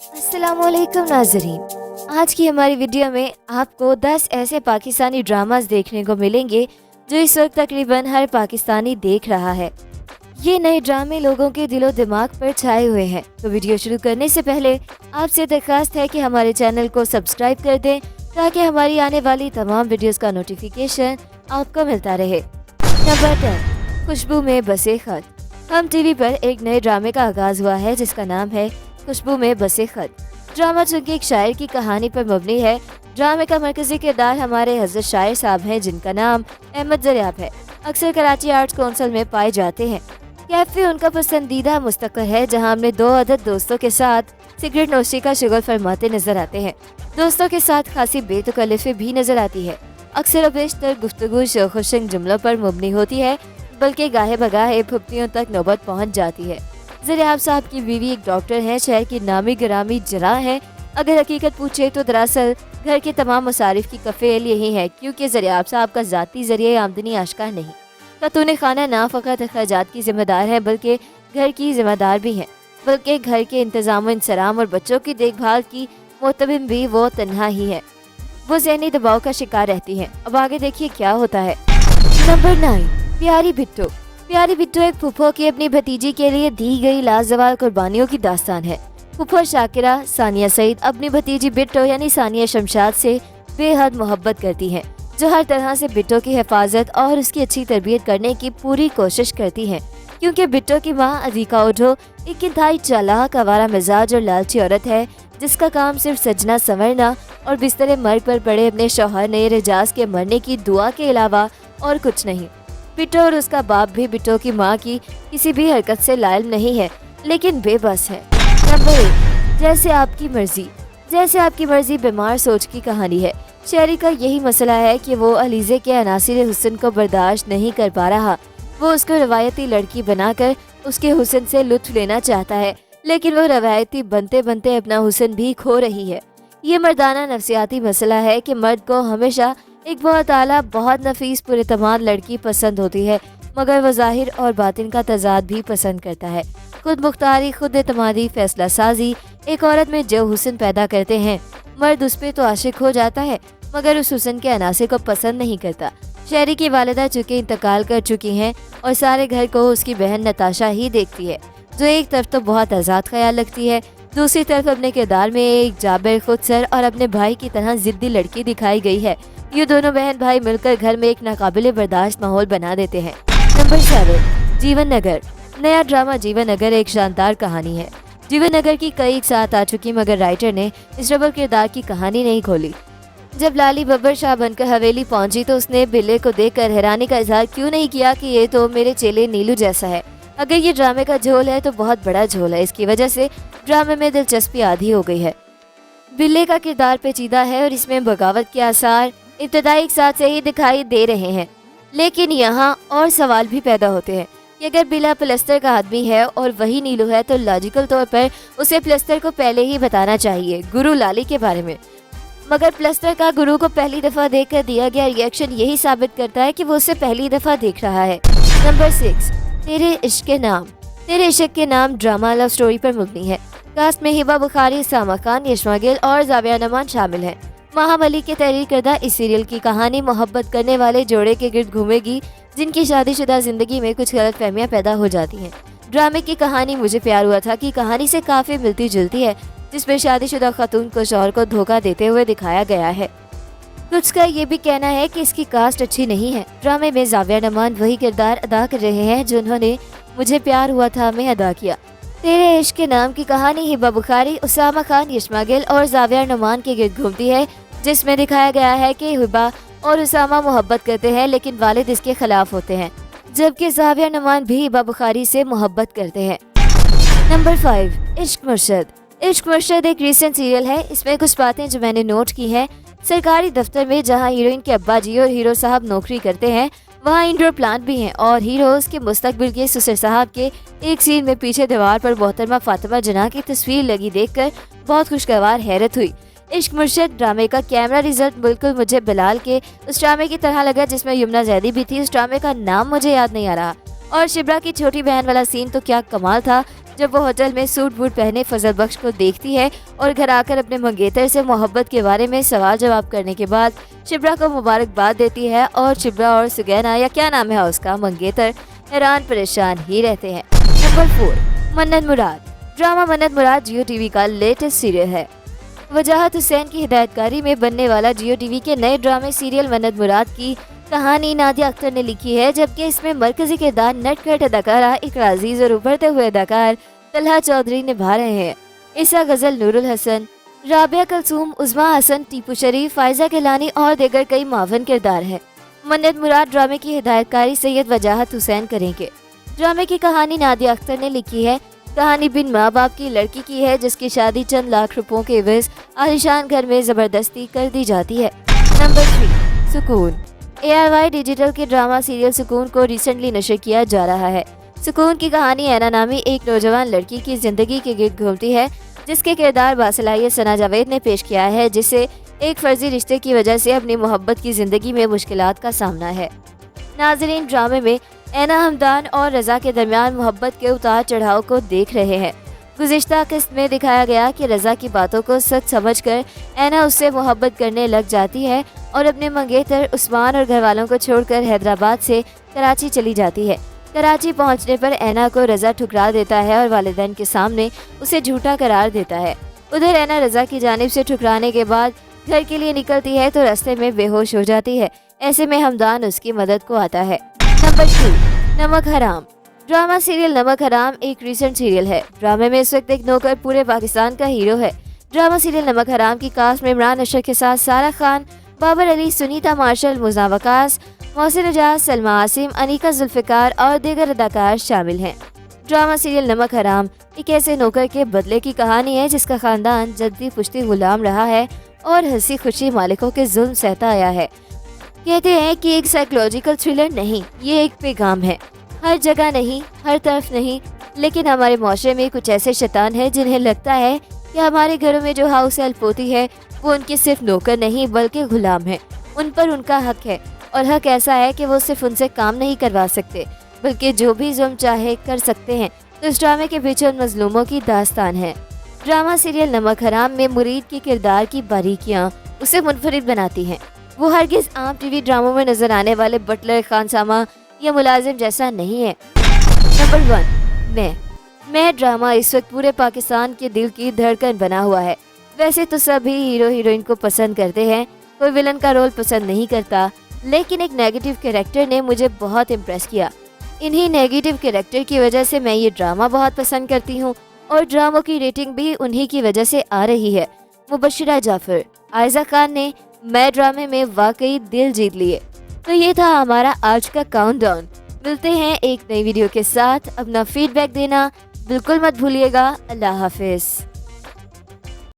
अस्सलामुअलैकुम नाज़रीन। आज की हमारी वीडियो में आपको 10 ऐसे पाकिस्तानी ड्रामास देखने को मिलेंगे जो इस वक्त तकरीबन हर पाकिस्तानी देख रहा है। ये नए ड्रामे लोगों के दिलो दिमाग पर छाए हुए हैं। तो वीडियो शुरू करने से पहले आपसे दरख्वास्त है कि हमारे चैनल को सब्सक्राइब कर दें ताकि हमारी आने वाली तमाम वीडियोस का नोटिफिकेशन आपको मिलता रहे। नंबर 10, खुशबू में बसे खत। हम टीवी पर एक नए ड्रामे का आगाज हुआ है जिसका नाम है खुशबू में बसे खत। ड्रामा चूंकि एक शायर की कहानी पर मबनी है। ड्रामे का मरकजी किरदार हमारे हजरत शायर साहब हैं जिनका नाम अहमद ज़रियाब है। अक्सर कराची आर्ट्स काउंसिल में पाए जाते हैं। कैफे उनका पसंदीदा मुस्तक़र है जहां हमने 2 अदद दोस्तों के साथ सिगरेट नोशी का शुगल फरमाते नजर आते हैं। दोस्तों के साथ खासी बेतकल्लुफ़ी भी नजर आती है। अक्सर बेशतर गुफ्तगू शोखशंग जुमलों पर मबनी होती है, बल्कि गाहे बगाहे फुप्तियों तक नौबत पहुंच जाती है। ज़रियाब साहब की बीवी एक डॉक्टर हैं, शहर की नामी गिरामी जराह हैं। अगर हकीकत पूछे तो दरअसल घर के तमाम मसारिफ की कफ़ेल यही है, क्योंकि ज़रियाब साहब का ज़ाती ज़रिए आमदनी आश्कार नहीं। खातून खाना ना फ़कत अखराजात की ज़िम्मेदार है बल्कि घर की ज़िम्मेदार भी हैं, बल्कि घर के इंतज़ाम इंसराम और बच्चों की देखभाल की मोतमिम भी वो तन्हा ही है। वो ज़हनी दबाव का शिकार रहती हैं। अब आगे देखिए क्या होता है। नंबर 9, प्यारी बिट्टो। प्यारी बिट्टो एक फुफो की अपनी भतीजी के लिए दी गई लाजवाब कुर्बानियों की दास्तान है। फुफो शाकिरा सानिया सईद अपनी भतीजी बिट्टो यानी सानिया शमशाद से बेहद मोहब्बत करती हैं, जो हर तरह से बिट्टो की हिफाजत और उसकी अच्छी तरबियत करने की पूरी कोशिश करती हैं, क्योंकि बिट्टो की माँ अजीका ओढो एक इंतहाई चालाक, आवारा मिजाज और लालची औरत है जिसका काम सिर्फ सजना संवरना और बिस्तरे मर्ग पर पड़े अपने शौहर ने रजाज के मरने की दुआ के अलावा और कुछ नहीं। बिट्टो और उसका बाप भी बिट्टो की माँ की किसी भी हरकत से लायल नहीं है, लेकिन बेबस है। नंबर 1, जैसे आपकी मर्जी। जैसे आपकी मर्जी बीमार सोच की कहानी है। शहरी का यही मसला है कि वो अलीज़े के अनासिर हुस्न को बर्दाश्त नहीं कर पा रहा। वो उसको रवायती लड़की बनाकर उसके हुस्न से लुत्फ लेना चाहता है, लेकिन वो रवायती बनते बनते अपना हुस्न भी खो रही है। ये मर्दाना नफ्सियाती मसला है कि मर्द को हमेशा एक बहुत आला, बहुत नफीस, पुरएतमाद लड़की पसंद होती है, मगर वो ज़ाहिर और बातिन का तजाद भी पसंद करता है। खुद मुख्तारी, खुद एतमादी, फैसला साजी एक औरत में जो हुस्न पैदा करते हैं, मर्द उस पर तो आशिक हो जाता है, मगर उस हुस्न के अनासे को पसंद नहीं करता। शहरी की वालिदा चूँकि इंतकाल कर चुकी हैं और सारे घर को उसकी बहन नताशा ही देखती है, जो एक तरफ तो बहुत आज़ाद ख्याल लगती है, दूसरी तरफ अपने किरदार में एक जाबिर, खुदसर और अपने भाई की तरह जिद्दी लड़की दिखाई गई है। ये दोनों बहन भाई मिलकर घर में एक नाकाबिले बर्दाश्त माहौल बना देते हैं। नंबर 7, जीवन नगर। नया ड्रामा जीवन नगर एक शानदार कहानी है। जीवन नगर की कई साथ आ चुकी, मगर राइटर ने इस डबल किरदार की कहानी नहीं खोली। जब लाली बब्बर शाह बनकर हवेली पहुंची तो उसने बिल्ले को देखकर हैरानी का इजहार क्यों नहीं किया कि ये तो मेरे चेले नीलू जैसा है। अगर ये ड्रामे का झोल है तो बहुत बड़ा झोल है। इसकी वजह से ड्रामे में दिलचस्पी आधी हो गई है। बिल्ले का किरदार पेचीदा है और इसमें बगावत के आसार इब्तदाई एक साथ से ही दिखाई दे रहे हैं, लेकिन यहाँ और सवाल भी पैदा होते हैं कि अगर बिल्ला प्लस्तर का आदमी है और वही नीलू है तो लॉजिकल तौर पर उसे प्लस्तर को पहले ही बताना चाहिए गुरु लाली के बारे में, मगर प्लस्तर का गुरु को पहली दफ़ा देखकर दिया गया रिएक्शन यही साबित करता है कि वो उसे पहली दफ़ा देख रहा है। नंबर 6, तेरे इश्क के नाम। तेरे इश्क के नाम ड्रामा लव स्टोरी पर मबनी है। कास्ट में हिबा बुखारी, सामा खान, यशमा गिल और जाविया नमान शामिल हैं। माहम अली के तहरीर करदा इस सीरियल की कहानी मोहब्बत करने वाले जोड़े के गिर्द घूमेगी जिनकी शादीशुदा जिंदगी में कुछ गलत फहमियाँ पैदा हो जाती हैं। ड्रामे की कहानी मुझे प्यार हुआ था कि कहानी से काफ़ी मिलती जुलती है, जिसमें शादीशुदा खातून को शौहर को धोखा देते हुए दिखाया गया है। कुछ का ये भी कहना है कि इसकी कास्ट अच्छी नहीं है। ड्रामे में जाविया नमान वही किरदार अदा कर रहे हैं जो उन्होंने मुझे प्यार हुआ था में अदा किया। तेरे इश्क के नाम की कहानी हिबा बुखारी, उसामा खान, यशमा गिल और जाविया नमान के गिर्द घूमती है, जिसमें दिखाया गया है कि हिबा और उसामा मोहब्बत करते हैं लेकिन वालिद इसके खिलाफ होते हैं, जबकि जाविया नमान भी हिबा बुखारी से मोहब्बत करते हैं। नंबर 5, इश्क मुर्शद। इश्क मुर्शद एक रीसेंट सीरियल है। इसमें कुछ बातें जो मैंने नोट की हैं। सरकारी दफ्तर में जहां हीरोइन के अब्बा जी और हीरो साहब नौकरी करते हैं, वहाँ इंडोर प्लांट भी हैं और हीरोज के मुस्तकबिल के ससुर साहब के एक सीन में पीछे दीवार पर मोहतरमा फातिमा जना की तस्वीर लगी देखकर बहुत खुशगवार हैरत हुई। इश्क मुर्शद ड्रामे का कैमरा रिजल्ट बिल्कुल मुझे बिलाल के उस ड्रामे की तरह लगा जिसमें यमुना जैदी भी थी। उस ड्रामे का नाम मुझे याद नहीं आ रहा। और शिब्रा की छोटी बहन वाला सीन तो क्या कमाल था जब वो होटल में सूट बूट पहने फजल बख्श को देखती है और घर आकर अपने मंगेतर से मोहब्बत के बारे में सवाल जवाब करने के बाद शिप्रा को मुबारकबाद देती है और शिप्रा और सुगैना, या क्या नाम है उसका, मंगेतर, हैरान परेशान ही रहते हैं। नंबर 4, मन्नत मुराद। ड्रामा मन्नत मुराद जियो टीवी का लेटेस्ट सीरियल है। वजाहत हुसैन की हिदायतकारी में बनने वाला जियो टीवी के नए ड्रामे सीरियल मन्नत मुराद की कहानी नादिया अख्तर ने लिखी है, जबकि इसमें मरकजी किरदार नटखट अदाकारा इकरा अजीज और उभरते हुए अदाकार तलहा चौधरी निभा रहे हैं। ईसा गजल, नूरुल हसन, राबिया कलसूम, उज़मा हसन, टीपू शरीफ, फायजा केलानी और दीगर कई मावन किरदार हैं। मन्नत मुराद ड्रामे की हिदायतकारी सैयद वजाहत हुसैन करेंगे। ड्रामे की कहानी नादिया अख्तर ने लिखी है। कहानी बिन माँ बाप की लड़की की है जिसकी शादी चंद लाख रुपयों के एवज आलीशान घर में जबरदस्ती कर दी जाती है। नंबर 3, सुकून। ARY डिजिटल के ड्रामा सीरियल सुकून को रिसेंटली नशर किया जा रहा है। सुकून की कहानी ऐना नामी एक नौजवान लड़की की जिंदगी के गिर्द घूमती है, जिसके किरदार बासलाहियत सना जावेद ने पेश किया है, जिसे एक फर्जी रिश्ते की वजह से अपनी मोहब्बत की जिंदगी में मुश्किलात का सामना है। नाजरीन, ड्रामे में ऐना हमदान और रजा के दरमियान मोहब्बत के उतार चढ़ाव को देख रहे हैं। गुज़िश्ता किस्त में दिखाया गया कि रजा की बातों को सच समझकर ऐना उससे मोहब्बत करने लग जाती है और अपने मंगेतर उस्मान और घरवालों को छोड़कर हैदराबाद से कराची चली जाती है। कराची पहुंचने पर ऐना को रजा ठुकरा देता है और वालिदैन के सामने उसे झूठा करार देता है। उधर ऐना रजा की जानिब से ठुकराने के बाद घर के लिए निकलती है तो रास्ते में बेहोश हो जाती है। ऐसे में हमदान उसकी मदद को आता है। नंबर 2, नमक हराम। ड्रामा सीरियल नमक हराम एक रीसेंट सीरियल है। ड्रामे में इस वक्त एक नौकर पूरे पाकिस्तान का हीरो है। ड्रामा सीरियल नमक हराम की कास्ट में इमरान अशर के साथ सारा खान, बाबर अली, सुनीता मार्शल, मुज़ा वकास, मोहसिन एजाज, सलमा आसिम, अनीका जुल्फ़िकार और दीगर अदाकार शामिल हैं। ड्रामा सीरियल नमक हराम एक ऐसे नौकर के बदले की कहानी है जिसका खानदान जद्दी पुश्ती गुलाम रहा है और हंसी खुशी मालिकों के जुल्म सहता आया है। कहते हैं कि एक साइकोलॉजिकल थ्रिलर नहीं, ये एक पैगाम है। हर जगह नहीं, हर तरफ नहीं, लेकिन हमारे माशरे में कुछ ऐसे शैतान हैं जिन्हें लगता है कि हमारे घरों में जो हाउस हेल्प होती है वो उनके सिर्फ नौकर नहीं बल्कि गुलाम है। उन पर उनका हक है और हक ऐसा है कि वो सिर्फ उनसे काम नहीं करवा सकते बल्कि जो भी जुल्म चाहे कर सकते हैं। तो इस ड्रामे के पीछे उन मजलूमों की दास्तान है। ड्रामा सीरियल नमक हराम में मुरीद की किरदार की बारीकियाँ उसे मुनफरिद बनाती हैं। वो हरगिज आम टीवी ड्रामों में नजर आने वाले बटलर, खानसामा या मुलाजिम जैसा नहीं है। नंबर 1, मैं ड्रामा इस वक्त पूरे पाकिस्तान के दिल की धड़कन बना हुआ है। वैसे तो सभी हीरो हीरोइन को पसंद करते हैं, कोई विलन का रोल पसंद नहीं करता, लेकिन एक नेगेटिव कैरेक्टर ने मुझे बहुत इम्प्रेस किया। इन्हीं नेगेटिव कैरेक्टर की वजह से मैं ये ड्रामा बहुत पसंद करती हूँ और ड्रामों की रेटिंग भी उन्हीं की वजह से आ रही है। मुबशिरा जाफर, आयजा खान ने मैं ड्रामे में वाकई दिल जीत लिए। तो ये था हमारा आज का काउंटडाउन। मिलते हैं एक नई वीडियो के साथ। अपना फीडबैक देना बिल्कुल मत भूलिएगा। अल्लाह हाफिज।